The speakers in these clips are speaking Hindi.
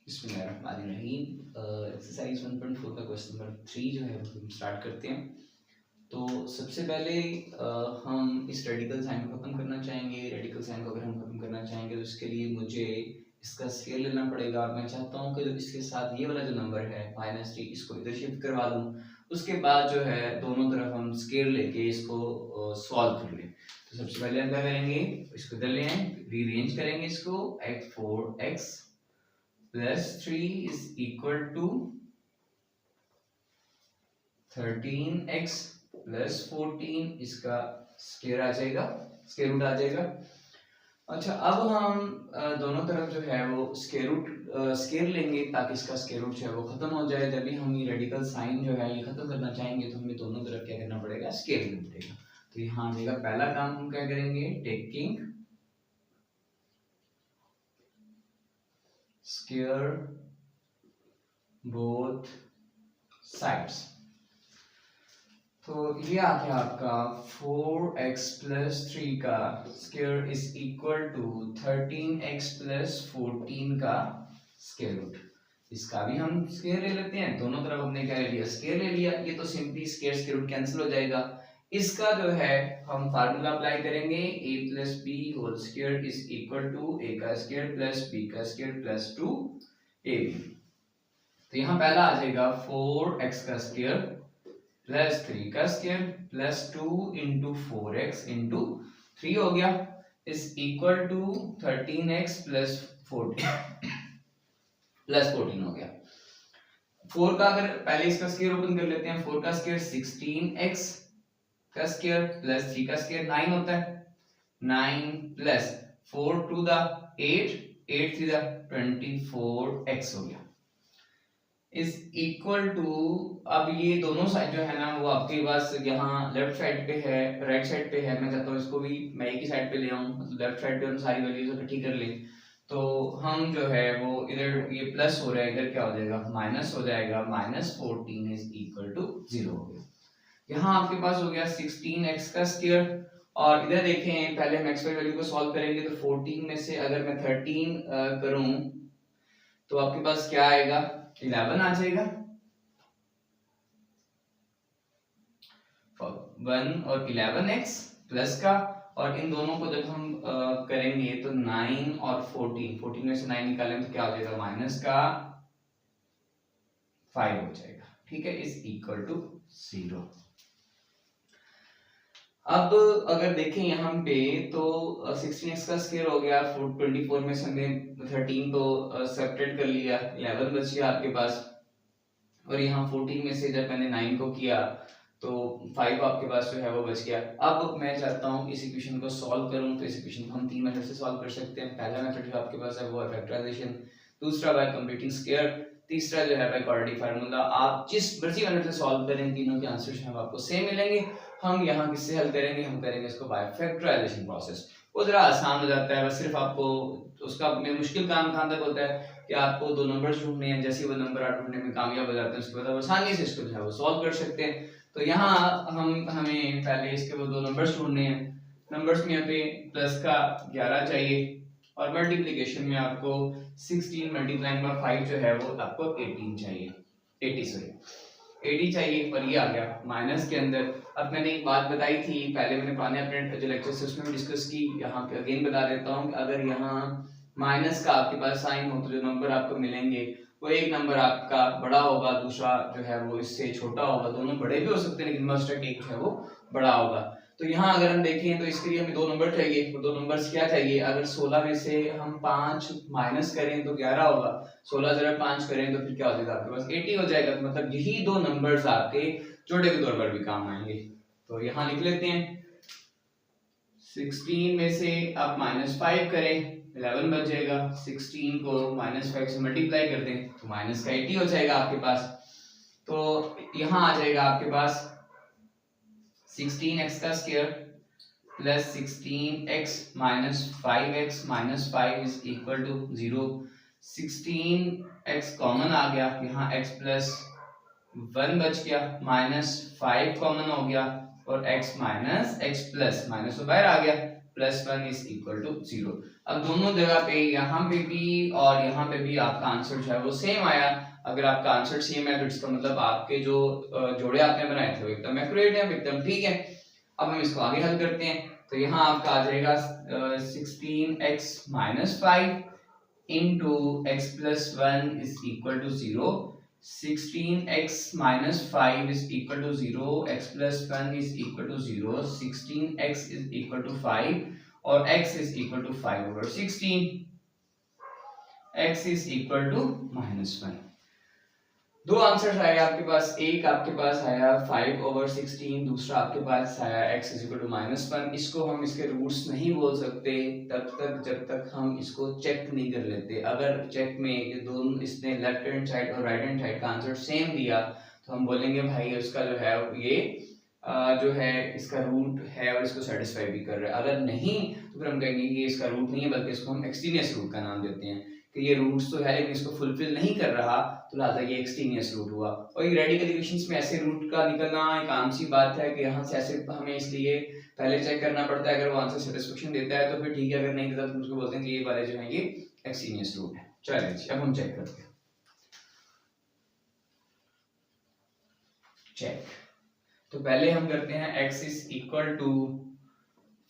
बिस्मिल्लाहिर्रहमानिर्रहीम। एक्सरसाइज 1.4 का क्वेश्चन नंबर 3 जो है हम स्टार्ट करते हैं। तो सबसे पहले हम इस रेडिकल साइन को ख़त्म करना चाहेंगे। रेडिकल साइन को अगर हम ख़त्म करना चाहेंगे तो इसके लिए मुझे इसका स्केयर लेना पड़ेगा, और मैं चाहता हूँ कि इसके साथ ये वाला जो नंबर है -3 इसको इधर शिफ्ट करवा दूँ। उसके बाद जो है दोनों तरफ हम स्केयर लेके इसको सॉल्व कर लें। तो सबसे पहले हम क्या करेंगे, इसको इधर ले आए, रीअरेंज करेंगे इसको। x4x plus 3 is equal to 13x plus 14, इसका स्केयर आ जाएगा, स्केयर रूट आ जाएगा। अच्छा, अब हम दोनों तरफ जो है वो स्केयर लेंगे ताकि इसका स्केयर रूट जो है वो खत्म हो जाए। जब भी हम ये रेडिकल साइन जो है ये खत्म करना चाहेंगे तो हमें दोनों तरफ क्या करना पड़ेगा, स्केयर लेना पड़ेगा। तो यहाँ आ जाएगा पहला काम हम क्या करेंगे, टेकिंग स्केयर बोथ साइड्स। तो ये आ गया आपका 4x plus 3 का square is equal to 13x plus 14 का स्केयर रूट। इसका भी हम स्केयर ले लेते हैं, दोनों तरफ हमने क्या ले लिया, स्केयर ले लिया। ये तो simply square square root cancel हो जाएगा। इसका जो है हम फार्मूला अप्लाई करेंगे, a plus b whole square is equal to a का स्केयर प्लस b का स्केयर प्लस 2ab। तो यहाँ पहला आ जाएगा 4x का स्केयर प्लस 3 का square plus 2 into 4x into 3 हो गया, is equal to 13x plus 14 plus 14 हो गया। 4 का अगर पहले इसका स्केयर ओपन कर लेते हैं, 4 का स्केयर 16x का स्केयर प्लस 3 का स्केयर 9 होता है, 9 प्लस 4 टू द 8, 8 थ्री द 24x हो गया, इज इक्वल टू। अब ये दोनों साइड जो है ना वो आपके पास यहाँ लेफ्ट साइड पे है, राइट साइड पे है। मैं चाहता हूँ इसको भी मैं एक ही साइड पे ले आऊँ, मतलब लेफ्ट साइड पे हम सारी वैल्यूज इकट्ठी कर लें। तो हम जो है वो इधर ये प्लस हो रहा है, इधर क्या हो जाएगा, माइनस हो जाएगा। -14 इज इक्वल टू 0 हो गया। यहाँ आपके पास हो गया 16x का स्क्वायर, और इधर देखें पहले हम x वैल्यू को सॉल्व करेंगे। तो 14 में से अगर मैं 13 करूं तो आपके पास क्या आएगा, 11 आ जाएगा। 1 और 11x प्लस का, और इन दोनों को जब हम करेंगे तो 9 और 14 में से 9 निकालें तो क्या हो जाएगा, माइनस का 5 हो जाएगा। ठीक है, इज इक्वल टू 0। अब अगर देखें यहाँ पे तो 16x का स्क्वायर हो गया, 24 में से हमने 13 को सेपरेट कर लिया, 11 बच गया आपके पास। और यहाँ 14 में से जब मैंने 9 को किया तो 5 आपके पास जो है वो बच गया। अब मैं चाहता हूँ इस इक्वेशन को सॉल्व करूँ, तो इस इक्वेशन को हम 3 मेथड से सॉल्व कर सकते हैं। पहला मेथड जो आपके पास है वो है फैक्टराइजेशन, दूसरा बाय कंप्लीटिंग स्क्वायर, तीसरा जो है बाय क्वाड्रेटिक फार्मूला। आप जिस मर्जी मेथड से सॉल्व करें तीनों के आंसर जो है आपको सेम मिलेंगे। हम यहाँ किससे हल करेंगे, हम करेंगे इसको बाय फैक्टराइजेशन प्रोसेस। वो जरा आसान हो जाता है, बस सिर्फ आपको उसका मुश्किल काम कहाँ तक होता है कि आपको दो नंबर्स ढूंढने हैं, जैसे वो नंबर आप ढूंढने में कामयाब हो जाते हैं उसके बाद आप आसानी से इसको जो है वो सॉल्व कर सकते हैं। तो यहाँ हमें पहले इसके वो दो नंबर्स ढूंढने हैं। नंबर्स में यहाँ पे प्लस का 11 चाहिए, और मल्टीप्लिकेशन में आपको 16 मल्टीप्लाइंग बाय 5 जो है वो आपको 18 चाहिए, 80 चाहिए। और ये आ गया माइनस के अंदर। अब मैंने एक बात बताई थी पहले, मैंने पुराने अपने जो लेक्चर से उसमें भी डिस्कस की, यहाँ पे अगेन बता देता हूँ कि अगर यहाँ माइनस का आपके पास साइन हो तो जो नंबर आपको मिलेंगे वो एक नंबर आपका बड़ा होगा, दूसरा जो है वो इससे छोटा होगा। दोनों बड़े भी हो सकते हैं लेकिन मोस्ट एक जो है वो बड़ा होगा। तो यहाँ अगर हम देखें तो इसके लिए हमें दो नंबर चाहिए। तो दो नंबर्स क्या चाहिए, अगर 16 में से हम 5 माइनस करें तो 11 होगा, 16 जरा 5 करें तो फिर क्या हो जाएगा, आपके पास 80 हो जाएगा। तो मतलब यही दो नंबर्स आपके जोड़े के तौर पर भी काम आएंगे। तो यहाँ लिख लेते हैं 16 में से आप -5 करें, 11 बच जाएगा। 16 को -5 से मल्टीप्लाई कर दें तो माइनस का 80 हो जाएगा आपके पास। तो यहाँ आ जाएगा आपके पास 16x का square plus 16x minus 5x minus 5 is equal to 0। 16x common आ गया, यहाँ x प्लस 1 बच गया, माइनस 5 कॉमन हो गया, और x minus x plus minus तो बाहर आ गया, प्लस 1 इज इक्वल टू 0। अब दोनों जगह पे यहाँ पे भी और यहाँ पे भी आपका आंसर जो है वो सेम आया। अगर आपका आंसर सेम है तो इसका मतलब आपके जो जोड़े आपने बनाए थे वो एकदम एक्यूरेट है, एकदम ठीक है। अब हम इसको आगे हल करते हैं। तो यहाँ आपका आ जाएगा 16x माइनस 5 इंटू x प्लस 1 is equal to 0। 16x minus 5 is equal to 0, x plus 1 is equal to 0, 16x is equal to 5 और x is equal to 5 over 16, x is equal to minus 1। दो आंसर्स आए आपके पास, एक आपके पास आया 5 over 16, दूसरा आपके पास आया x is equal to minus 1। इसको हम इसके रूट्स नहीं बोल सकते तब तक जब तक हम इसको चेक नहीं कर लेते। अगर चेक में ये दोनों इसने लेफ्ट हैंड साइड और राइट हैंड साइड का आंसर सेम दिया तो हम बोलेंगे भाई उसका जो है ये जो है इसका रूट है और इसको सेटिस्फाई भी कर रहा है। अगर नहीं तो फिर हम कहेंगे ये इसका रूट नहीं है बल्कि इसको हम एक्सट्रीनियस रूट का नाम देते हैं कि ये रूट्स तो है लेकिन इसको फुलफिल नहीं कर रहा तो लिहाजा ये एक्सट्रीनियस रूट हुआ। और ये रेडिकल इक्वेशंस में ऐसे रूट का निकलना एक आम सी बात है कि यहाँ से ऐसे हमें इसलिए पहले चेक करना पड़ता है। अगर वो आंसर सेटिस्फेक्शन देता है तो फिर ठीक है, अगर नहीं देता तो उसको बोलते हैं कि ये वाले जो है ये एक्सट्रीनियस रूट है। चलिए अब हम चेक करते हैं। चेक तो पहले हम करते हैं x इज इक्वल टू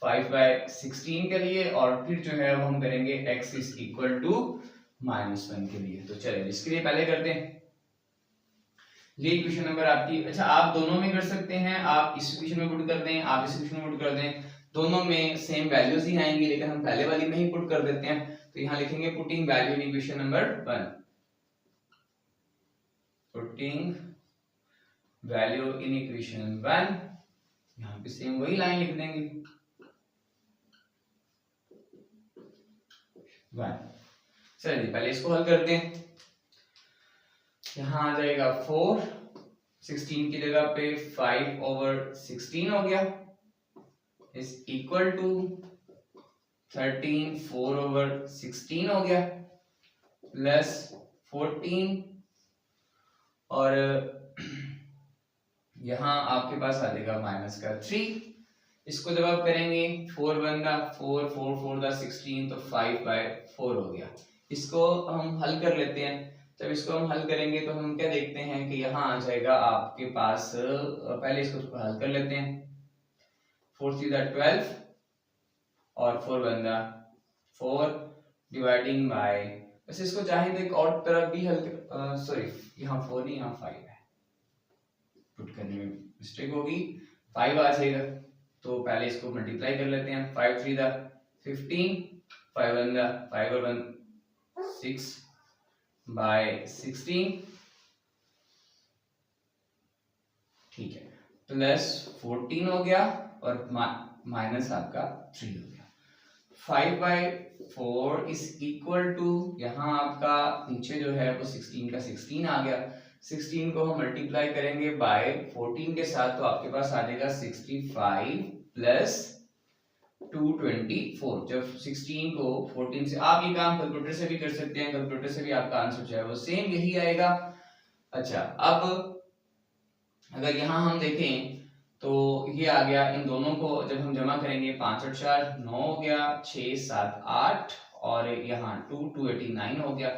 5/16 के लिए और फिर जो है वो हम करेंगे x इज इक्वल टू -1 के लिए। तो चलिए इसके लिए पहले करते हैं ये इक्वेशन नंबर आपकी। अच्छा आप दोनों में कर सकते हैं, आप इस इक्वेशन में पुट कर दें, आप इस इक्वेशन में पुट कर दें, दोनों में सेम वैल्यूज ही आएंगी लेकिन हम पहले वाली में ही पुट कर देते हैं। तो यहाँ लिखेंगे putting value in equation number 1, putting value in equation 1, यहाँ पे सेम वही लाइन लिख देंगे 1। चलिए पहले इसको हल करते हैं। यहाँ आ जाएगा 4, 16 की जगह पे 5/16 हो गया इज इक्वल टू 13 4/16 हो गया प्लस 14 और यहाँ आपके पास आ जाएगा माइनस का 3। इसको जब आप करेंगे 4 1 4 4 4 16 तो 5/4 हो गया। इसको हम हल कर लेते हैं। जब इसको हम हल करेंगे तो हम क्या देखते हैं कि यहाँ आ जाएगा आपके पास, पहले इसको हल कर लेते हैं। 4 3 12 और 4 1 4 डिवाइडिंग बाय, वैसे इसको चाहे तो एक और तरफ भी हल सॉरी यहाँ 4 नहीं यहाँ 5 है, पुट करने में मिस्टेक होगी, 5 आ जाएगा। तो पहले इसको मल्टीप्लाई कर लेते हैं। 5 3 15, 5 1 5 और 1 6/16, ठीक है, प्लस 14 हो गया और माइनस आपका 3 हो गया। 5/4 इज इक्वल टू, यहाँ आपका नीचे जो है वो 16 का 16 आ गया। 16 को हम मल्टीप्लाई करेंगे बाय 14 के साथ तो आपके पास आ जाएगा 65 प्लस 224। जब 16 को 14 से, आप ये काम कैलकुलेटर से भी कर सकते हैं, कैलकुलेटर से भी आपका आंसर जो है वो सेम यही आएगा। अच्छा अब अगर यहाँ हम देखें तो ये आ गया, इन दोनों को जब हम जमा करेंगे 5 और 4 9 हो गया, 6 7 8 और यहाँ 289 हो गया,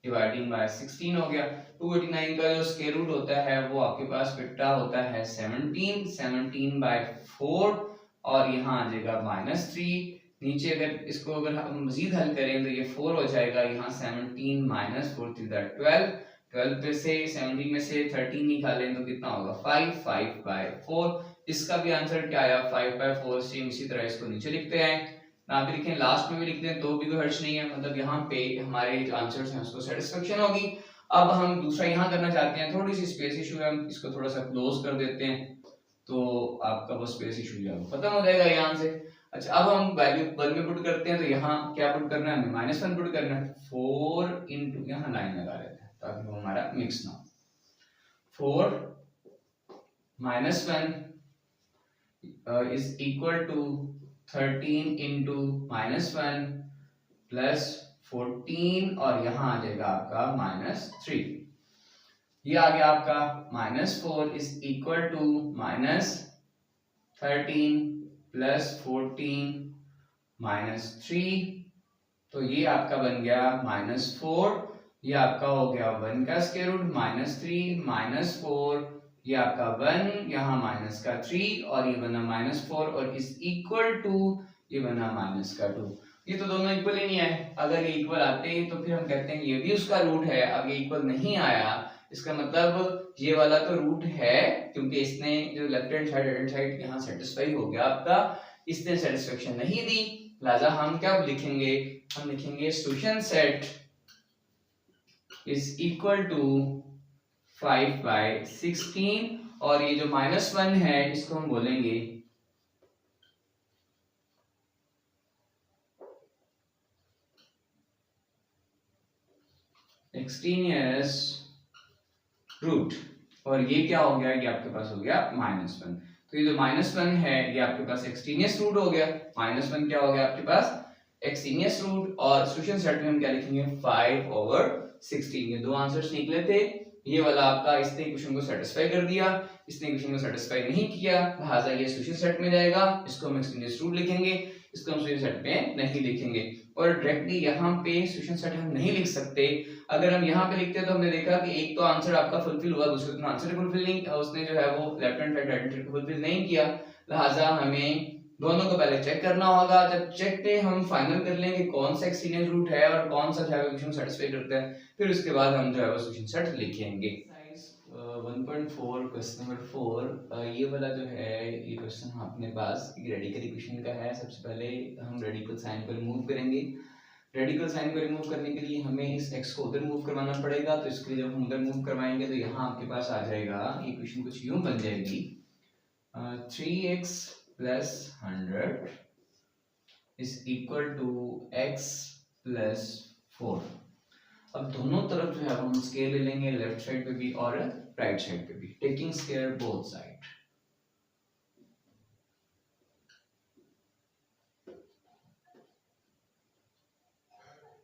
डिवाइडिंग बाय 16 हो गया। 289 का जो स्क्वायर रूट होता है वो आपके पास बेटा होता है 17, 17/4 और यहाँ आ जाएगा -3। नीचे अगर इसको अगर हम मजीद हल करें तो ये 4 हो जाएगा, यहाँ 17 - 4 12, 12 पे से 17 में से 13 निकालें तो कितना होगा 5, 5/4। इसका भी आंसर क्या आया 5/4। सेम इसी तरह इसको नीचे लिखते हैं, ना भी लिखें लास्ट में भी लिखते हैं तो भी कोई हर्ज नहीं है, मतलब यहाँ पे हमारे जो आंसर्स हैं उसको सेटिस्फेक्शन होगी। अब हम दूसरा यहाँ करना चाहते हैं, थोड़ी सी स्पेस इशू है, हम इसको थोड़ा सा क्लोज कर देते हैं तो आपका वो स्पेस इशू जो है वो खत्म हो जाएगा यहाँ से। अच्छा अब हम वैल्यू 1 में पुट करते हैं तो यहाँ क्या पुट करना है, हमें -1 पुट करना है। 4 इंटू, यहाँ लाइन लगा लेते हैं ताकि वो हमारा मिक्स ना हो। 4 -1 is equal to 13 into -1 plus 14 और यहाँ आ जाएगा आपका -3। ये आ गया आपका -4 इज इक्वल टू -13 प्लस 14 -3, तो ये आपका बन गया -4, ये आपका हो गया 1 का स्क्वायर रूट, -3 -4, ये आपका 1, यहाँ माइनस का 3 और ये बना -4 और इस इक्वल टू ये बना -2। ये तो दोनों इक्वल ही नहीं आए, अगर ये इक्वल आते तो फिर हम कहते हैं ये भी उसका रूट है। अब ये इक्वल नहीं आया, इसका मतलब ये वाला तो रूट है, क्योंकि इसने जो left hand side right hand side यहाँ सेटिस्फाई हो गया आपका, इसने सेटिस्फेक्शन नहीं दी, लिहाजा हम क्या लिखेंगे, हम लिखेंगे solution set is equal to 5/16 और ये जो -1 है इसको हम बोलेंगे एक्सट्रीनियस रूट, और ये क्या हो गया, ये आपके पास हो गया -1। तो ये जो -1 है ये आपके पास एक्सट्रीनियस रूट हो गया, -1 क्या हो गया आपके पास एक्सट्रीनियस रूट, और सॉल्यूशन सेट में हम क्या लिखेंगे 5/16। ये दो आंसर्स निकले थे, ये वाला आपका इसने इक्वेशन को सेटिस्फाई कर दिया, इसने इक्वेशन को सेटिस्फाई नहीं किया, लिहाजा ये सॉल्यूशन सेट में जाएगा, इसको हम एक्सट्रीनियस रूट लिखेंगे, इसको हम सॉल्यूशन सेट में नहीं लिखेंगे। और डायरेक्टली यहाँ पे सॉल्यूशन सेट हम नहीं लिख सकते, अगर हम यहाँ पे लिखते हैं तो हमने देखा कि एक तो आंसर आपका फुलफिल हुआ, दूसरे तो आंसर फुलफिल नहीं, उसने जो है वो left hand side right hand side को फुलफिल नहीं किया, लिहाजा हमें दोनों को पहले चेक करना होगा। जब चेक पे हम फाइनल कर लेंगे कौन सा एक्सट्रीनियस रूट है और कौन सा जो है इक्वेशन सेटिस्फाई करता है, फिर उसके बाद हम जो है वो सॉल्यूशन सेट लिखेंगे। 1.4 क्वेश्चन नंबर 4, ये वाला जो है ये क्वेश्चन अपने पास रेडिकल इक्वेशन का है। सबसे पहले हम रेडिकल साइन को रिमूव करेंगे। रेडिकल साइन को रिमूव करने के लिए हमें इस x को उधर मूव करवाना पड़ेगा, तो इसके लिए जब हम उधर मूव करवाएंगे तो यहाँ आपके पास आ जाएगा, इक्वेशन कुछ यूं बन जाएगी 3x + 100 is equal to x + 4। अब दोनों तरफ जो है हम स्केयर ले लेंगे, लेफ्ट साइड पे भी और राइट साइड पे भी, taking square both side.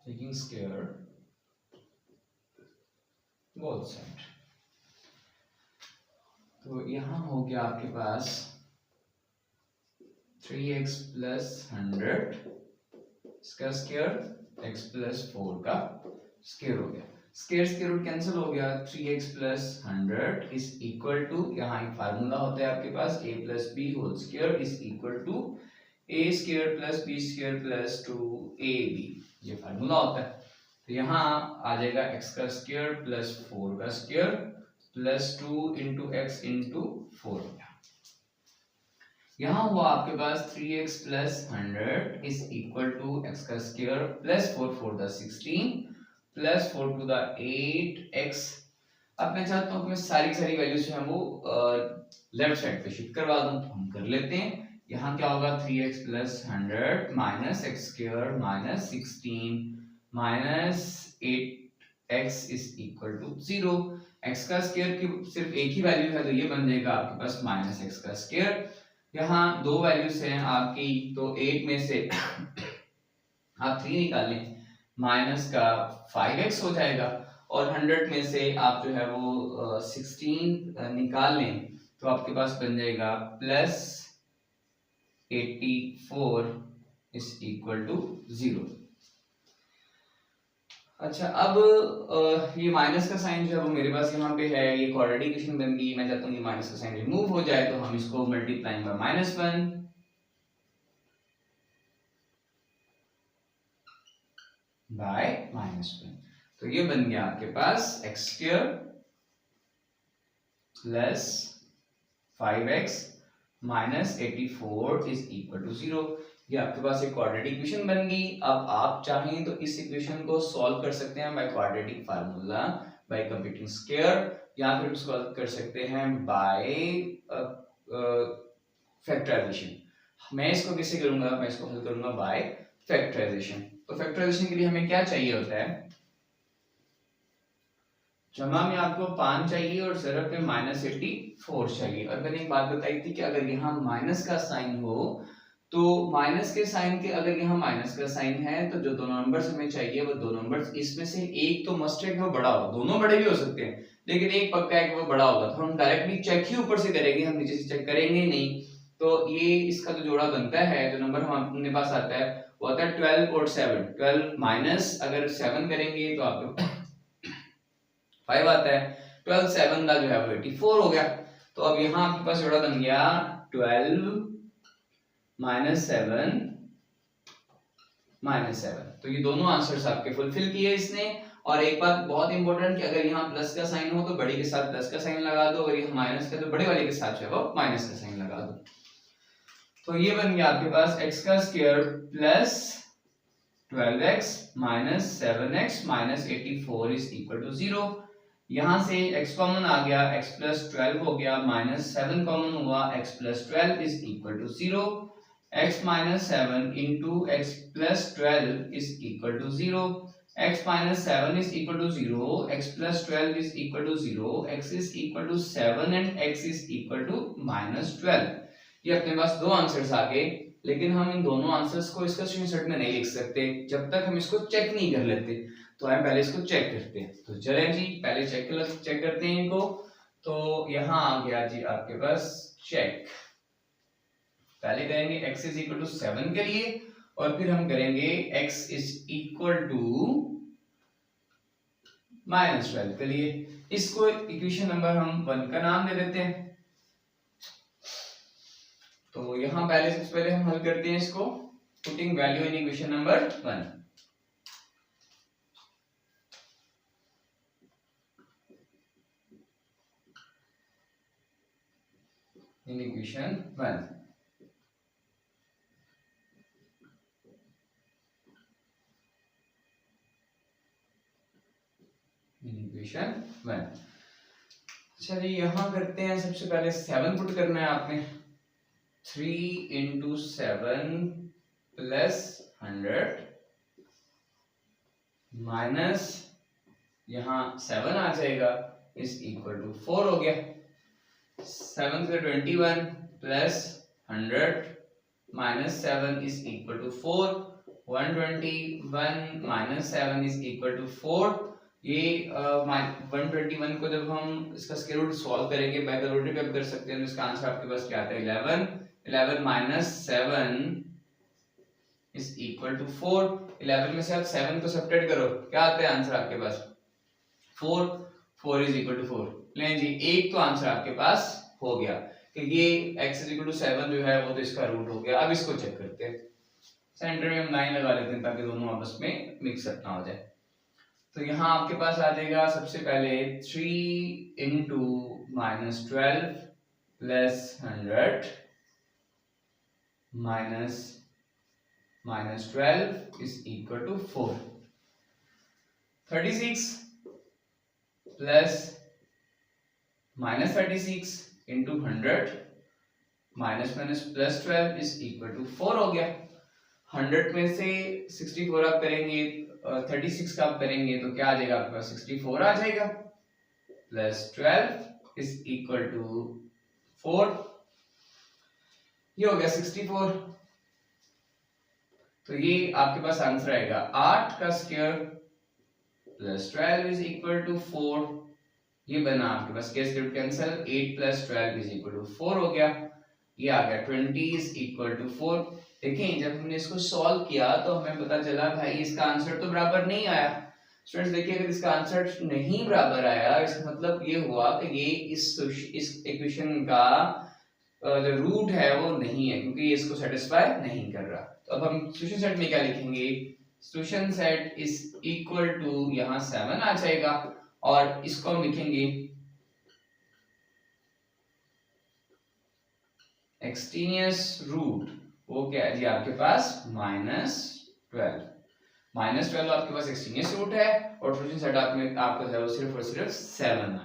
Taking square both side, तो यहां हो गया आपके पास 3x + 100 इसका स्केयर, x + 4 का स्केयर हो गया, स्केयर रूट कैंसिल हो गया, 3x + 100 इज इक्वल टू, यहाँ एक फार्मूला होता है आपके पास a + b whole square is equal to a square + b square + 2ab, ये फार्मूला होता है। तो यहाँ आ जाएगा x का स्क्वायर + 4 का स्क्वायर + 2 × x × 4 हो गया। यहाँ हुआ आपके पास 3x + 100 is equal to x का स्क्वायर + 4 4 × 16 + 4 × 8x। अब मैं चाहता हूँ कि मैं सारी वैल्यूज जो है वो लेफ्ट साइड पे शिफ्ट करवा दूं, तो हम कर लेते हैं। यहाँ क्या होगा 3x + 100 - x² - 16 - 8x is equal to 0। x का स्क्वायर की सिर्फ एक ही वैल्यू है, तो ये बन जाएगा आपके पास -x का स्क्वायर। यहाँ दो वैल्यूज हैं आपकी, तो 8 में से आप 3 निकाल लें, माइनस का 5x हो जाएगा, और 100 में से आप जो है वो 16 निकाल लें, तो आपके पास बन जाएगा +84 इज इक्वल टू 0। अच्छा, अब ये माइनस का साइन जो है वो मेरे पास यहाँ पे है, ये क्वाड्रेटिक इक्वेशन बन गई। मैं चाहता हूँ ये माइनस का साइन रिमूव हो जाए, तो हम इसको मल्टीप्लाइंग बाय -1 बाय -1, तो ये बन गया आपके पास x² + 5x - 84 is equal to 0। ये आपके पास एक क्वाड्रेटिक इक्वेशन बन गई। अब आप चाहें तो इस इक्वेशन को सॉल्व कर सकते हैं by quadratic formula, by computing square, या फिर सॉल्व कर सकते हैं बाय फैक्टराइजेशन। मैं इसको कैसे करूंगा, मैं इसको हल करूंगा बाय फैक्टराइजेशन। तो फैक्टराइजेशन के लिए हमें क्या चाहिए होता है, जमा में आपको 5 चाहिए और ज़रब में -84 चाहिए। और मैंने एक बात बताई थी कि अगर यहाँ माइनस का साइन हो, तो माइनस के साइन के अगर यहाँ माइनस का साइन है, तो जो दोनों नंबर्स हमें चाहिए वो दो नंबर्स, इसमें से एक तो मस्ट है कि वो बड़ा हो, दोनों बड़े भी हो सकते हैं लेकिन एक पक्का है कि वो बड़ा होगा। तो हम डायरेक्टली चेक ही ऊपर से करेंगे, हम नीचे से चेक करेंगे नहीं। तो ये इसका जो जोड़ा बनता है, जो नंबर हमारे पास आता है वो आता है 12 और 7। 12 माइनस अगर 7 करेंगे तो आपको 5 आता है। 12 7 का जो है वो 84 हो गया। तो अब यहाँ आपके पास जोड़ा बन गया 12 माइनस 7 माइनस 7। तो ये दोनों आंसर्स आपके फुलफिल किए इसने। और एक बात बहुत इंपॉर्टेंट कि अगर यहाँ प्लस का साइन हो तो बड़ी के साथ प्लस का साइन लगा दो, अगर यहाँ माइनस का तो बड़े वाले के साथ जो है वो माइनस का साइन लगा दो। तो ये बन गया आपके पास x का square plus 12x minus 7x minus 84 is equal to 0। यहां से x कॉमन आ गया, x प्लस 12 हो गया, माइनस 7 कॉमन हुआ, x plus 12 is equal to 0। x minus 7 into x plus 12 is equal to 0। x minus 7 is equal to 0, x plus 12 is equal to 0, x is equal to 7 and x is equal to minus 12। ये अपने पास दो आंसर्स आ गए, लेकिन हम इन दोनों आंसर्स को इसका स्क्रीनशॉट में नहीं लिख सकते जब तक हम इसको चेक नहीं कर लेते। तो हम पहले इसको चेक करते हैं। तो चलें जी, पहले चेक करते हैं इनको। तो यहाँ आ गया जी आपके पास चेक। पहले करेंगे x is equal to 7 के लिए, और फिर हम करेंगे x is equal to minus 12 के लिए। इसको इक्वेशन नंबर हम 1 का नाम दे देते हैं। तो यहां पहले सबसे पहले हम हल करते हैं इसको, putting value in equation number 1। In equation 1 equation 1। चलिए यहां करते हैं, सबसे पहले 7 पुट करना है आपने। 3 इंटू 7 प्लस 100 माइनस यहां 7 आ जाएगा इज इक्वल टू 4 हो गया। 7 से 21 plus 100 minus 7 is equal to 4। 121 minus 7 is equal to 4। ये 121 को जब हम इसका स्क्वायर रूट सॉल्व करेंगे, बैकवर्ड पे कर सकते हैं, तो इसका आंसर आपके पास क्या आता है 11। 11 माइनस 7 इज इक्वल टू 4। 11 में से आप 7 को सब्ट्रैक्ट करो, क्या आता है आंसर आपके पास 4। 4 इज इक्वल टू 4। लें जी, एक तो आंसर आपके पास हो गया कि ये x इज इक्वल टू 7 जो है वो तो इसका रूट हो गया। अब इसको चेक करते हैं। सेंटर में हम लाइन लगा लेते हैं ताकि दोनों आपस में मिक्सअप ना हो जाए। तो यहाँ आपके पास आ जाएगा सबसे पहले 3 into minus 12 plus 100 minus 12 is equal to 4। 36 plus minus 36 into 100 minus plus 12 is equal to 4 हो गया। 100 में से 64 आप करेंगे, 36 का आप करेंगे तो क्या आ जाएगा आपके पास 64 आ जाएगा, प्लस 12 इज इक्वल टू 4। ये हो गया 64। तो ये आपके पास आंसर आएगा 8 का square plus 12 is equal to 4। ये बना आपके पास square cancel, 8 plus 12 is equal to 4 हो गया। ये आ गया 20 इज इक्वल टू 4। देखें जब हमने इसको सॉल्व किया तो हमें पता चला भाई इसका आंसर तो बराबर नहीं आया। स्टूडेंट्स देखिए, अगर इसका आंसर नहीं बराबर आया इसका मतलब ये हुआ कि ये इस इक्वेशन का जो रूट है वो नहीं है, क्योंकि ये इसको सेटिस्फाई नहीं कर रहा। तो अब हम सॉल्यूशन सेट में क्या लिखेंगे, solution set is equal to यहाँ 7 आ जाएगा, और इसको हम लिखेंगे एक्सटेनियस रूट, वो क्या है जी आपके पास -12। -12 आपके पास एक्सटेनियस रूट है, और सॉल्यूशन सेट आपको सिर्फ और सिर्फ 7